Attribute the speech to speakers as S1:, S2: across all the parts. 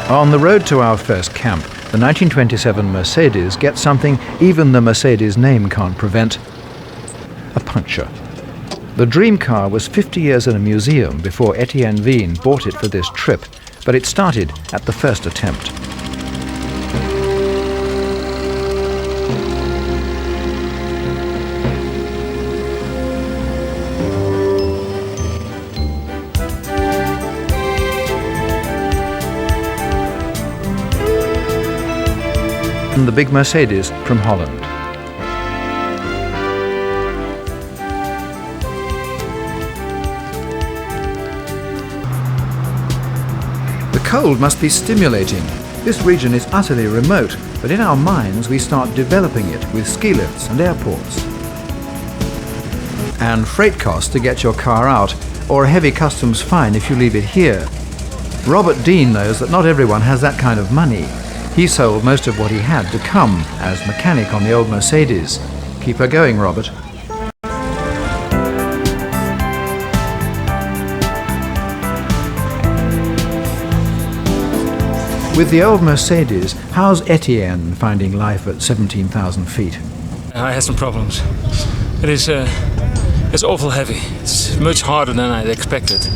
S1: On the road to our first camp, the 1927 Mercedes gets something even the Mercedes name can't prevent: a puncture. The dream car was 50 years in a museum before Etienne Veen bought it for this trip, but it started at the first attempt. The big Mercedes from Holland. The cold must be stimulating. This region is utterly remote, but in our minds we start developing it with ski lifts and airports. And freight costs to get your car out, or a heavy customs fine if you leave it here. Robert Dean knows that not everyone has that kind of money. He sold most of what he had to come as mechanic on the old Mercedes. Keep her going, Robert. With the old Mercedes, how's Etienne finding life at 17,000 feet?
S2: I had some problems. It's awful heavy. It's much harder than I expected.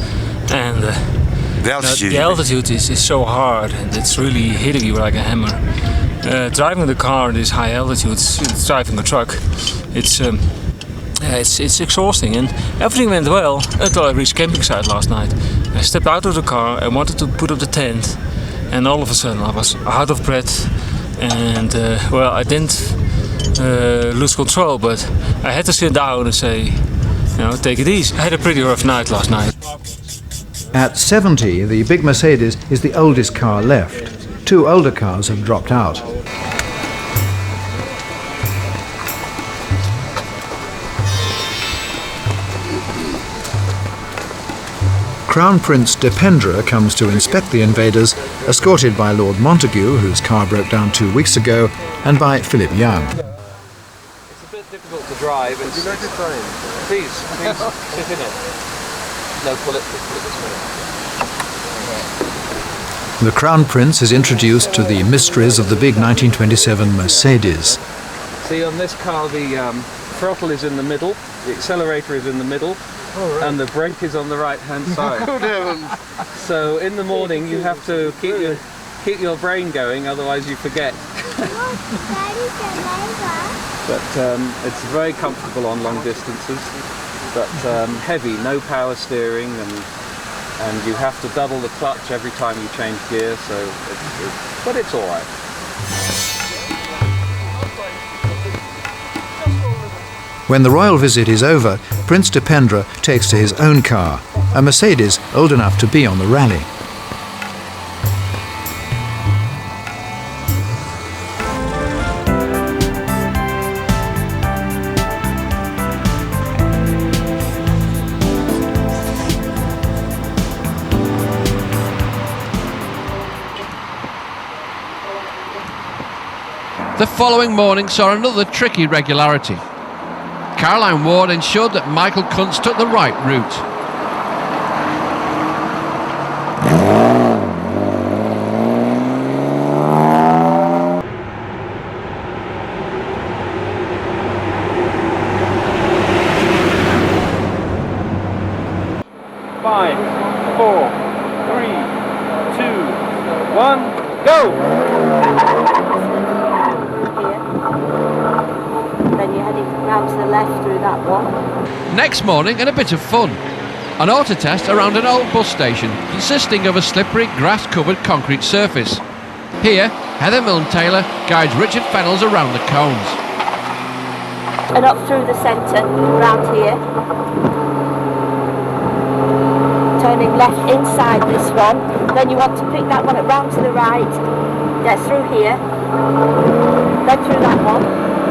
S2: And the altitude is so hard, and it's really hitting you like a hammer. Driving the car at these high altitudes, driving a truck, it's exhausting. And everything went well until I reached camping site last night. I stepped out of the car, I wanted to put up the tent, and all of a sudden I was out of breath. And I didn't lose control, but I had to sit down and say, take it easy. I had a pretty rough night last night.
S1: At 70, the big Mercedes is the oldest car left. 2 older cars have dropped out. Crown Prince Dipendra comes to inspect the invaders, escorted by Lord Montagu, whose car broke down 2 weeks ago, and by Philip Young.
S3: It's a bit difficult to drive. Would you like to try it? Please, sit in it. No, pull it this way.
S1: The Crown Prince is introduced to the mysteries of the big 1927 Mercedes.
S3: See, on this car the throttle is in the middle, the accelerator is in the middle, and the brake is on the right-hand side. So in the morning you have to keep your brain going, otherwise you forget. But it's very comfortable on long distances, but heavy, no power steering, and you have to double the clutch every time you change gear, but it's all right.
S1: When the royal visit is over, Prince Dipendra takes to his own car, a Mercedes old enough to be on the rally.
S4: The following morning saw another tricky irregularity. Caroline Ward ensured that Michael Kuntz took the right route.
S3: Five, 4, 3, 2, 1, go!
S5: Then you're heading round to the left through that one.
S4: Next morning, and a bit of fun. An auto test around an old bus station consisting of a slippery grass-covered concrete surface. Here, Heather Milne-Taylor guides Richard Fennells around the cones.
S5: And up through the centre, round here. Turning left inside this one. Then you want to pick that one up round to the right. Get through here. Then through that one.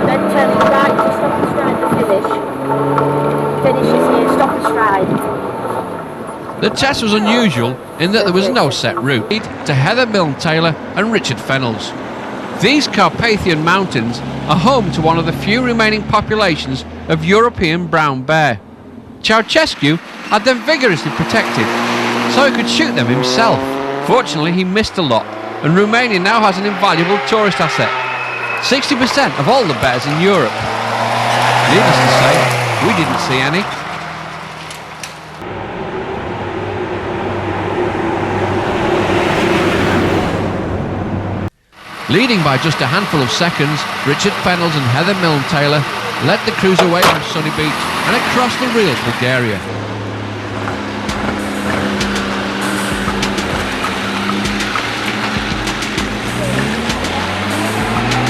S5: Then turning right to stop and stride the finish. Finishes here, stop and stride.
S4: The test was unusual in that there was no set route to Heather Milne-Taylor and Richard Fennells. These Carpathian mountains are home to one of the few remaining populations of European brown bear. Ceausescu had them vigorously protected, so he could shoot them himself. Fortunately, he missed a lot, and Romania now has an invaluable tourist asset. 60% of all the bears in Europe. Needless to say, we didn't see any. Leading by just a handful of seconds, Richard Fennells and Heather Milne-Taylor led the cruise away from Sunny Beach and across the real Bulgaria.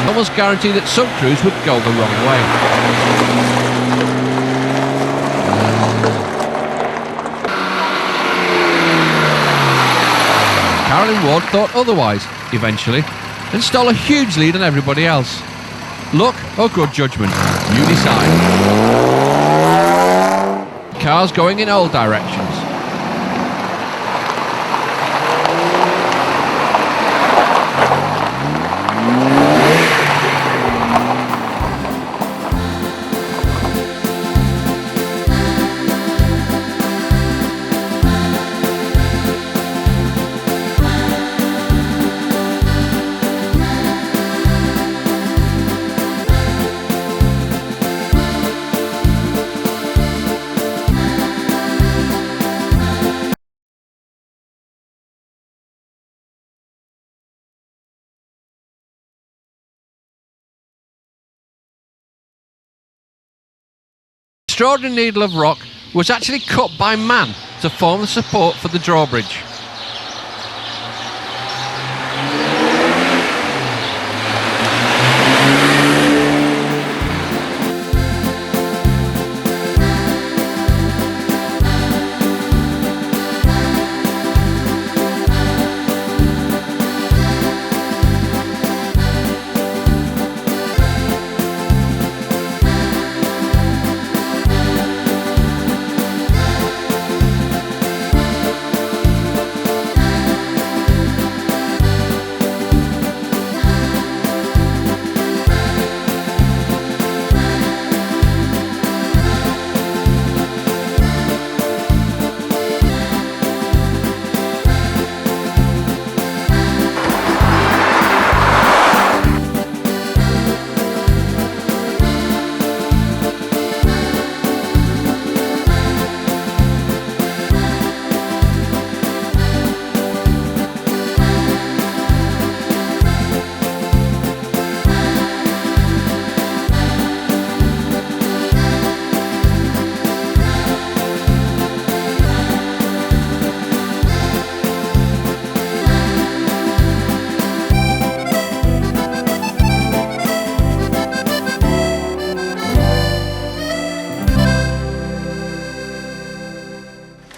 S4: Almost guaranteed that some crews would go the wrong way. Carolyn Ward thought otherwise, eventually, and stole a huge lead on everybody else. Luck or good judgment, you decide. Cars going in all directions. The extraordinary needle of rock was actually cut by man to form the support for the drawbridge.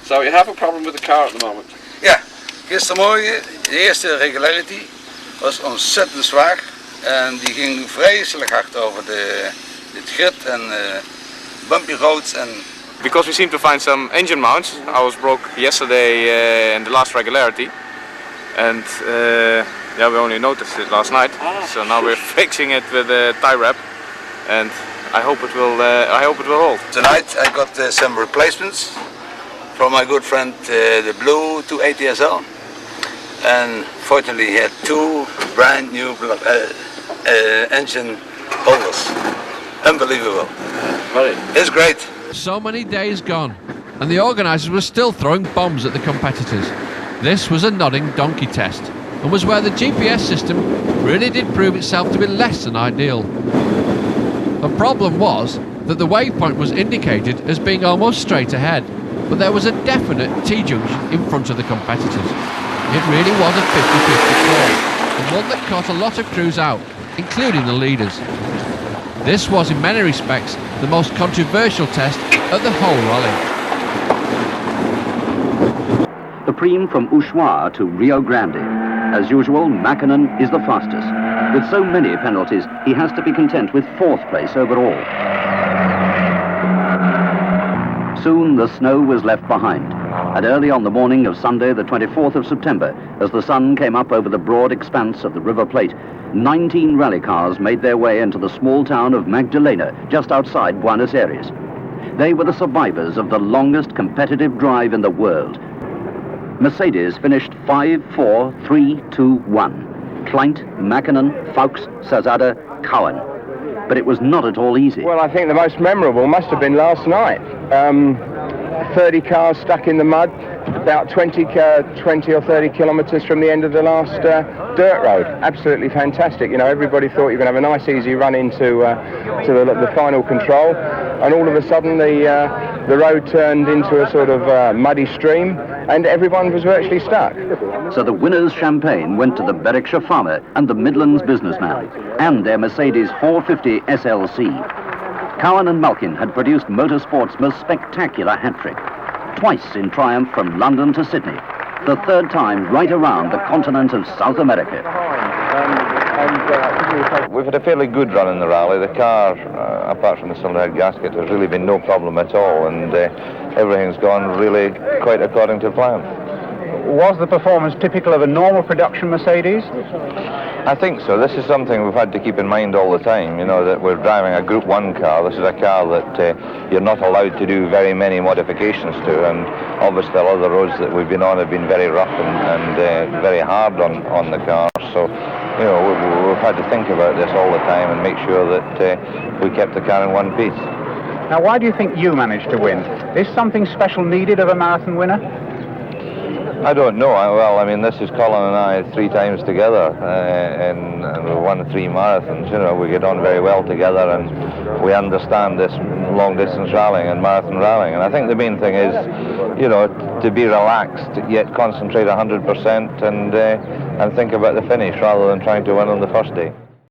S6: So you have a problem with the car at the moment?
S7: Ja, gistermorgen, de eerste regularity, was ontzettend zwaar en die ging vreselijk hard over het grid en bumpy roads.
S8: Because we seem to find some engine mounts. Ours broke yesterday in the last regularity, and yeah, we only noticed it last night. So now we're fixing it with a tie wrap, and I hope it will. I hope it will hold.
S7: Tonight I got some replacements from my good friend the Blue 280 SL, and fortunately he had two brand new engine holders. Unbelievable. It's great.
S4: So many days gone, and the organisers were still throwing bombs at the competitors. This was a nodding donkey test, and was where the GPS system really did prove itself to be less than ideal. The problem was that the waypoint was indicated as being almost straight ahead, but there was a definite T-junction in front of the competitors. It really was a 50-50 call, and one that caught a lot of crews out, including the leaders. This was in many respects the most controversial test of the whole rally.
S9: The Prix from Ushuaia to Rio Grande. As usual, Mackinnon is the fastest. With so many penalties, he has to be content with 4th place overall. Soon the snow was left behind, and early on the morning of Sunday, the 24th of September, as the sun came up over the broad expanse of the River Plate, 19 rally cars made their way into the small town of Magdalena, just outside Buenos Aires. They were the survivors of the longest competitive drive in the world. Mercedes finished 5-4-3-2-1. Kleint, Mäkinen, Fuchs, Sazada, Cowan. But it was not at all easy.
S10: Well, I think the most memorable must have been last night. 30 cars stuck in the mud, about 20 or 30 kilometres from the end of the last dirt road. Absolutely fantastic. You know, everybody thought you were going to have a nice, easy run into the final control, and all of a sudden the road turned into a sort of muddy stream, and everyone was virtually stuck.
S9: So the winner's champagne went to the Berwickshire farmer and the Midlands businessman, and their Mercedes 450 SLC. Cowan and Malkin had produced motorsport's most spectacular hat-trick. Twice in triumph from London to Sydney. The third time right around the continent of South America.
S11: We've had a fairly good run in the rally. The car, apart from the cylinder head gasket, has really been no problem at all, and everything's gone really quite according to plan.
S12: Was the performance typical of a normal production Mercedes?
S11: I think so. This is something we've had to keep in mind all the time, you know, that we're driving a Group 1 car. This is a car that you're not allowed to do very many modifications to, and obviously a lot of the roads that we've been on have been very rough and very hard on the car. So, you know, we've had to think about this all the time and make sure that we kept the car in one piece.
S12: Now, why do you think you managed to win? Is something special needed of a marathon winner?
S11: I don't know. Well, I mean, this is Colin and I 3 times together, and we won 3 marathons. You know, we get on very well together, and we understand this long-distance rallying and marathon rallying. And I think the main thing is, you know, to be relaxed, yet concentrate 100% and think about the finish rather than trying to win on the first day.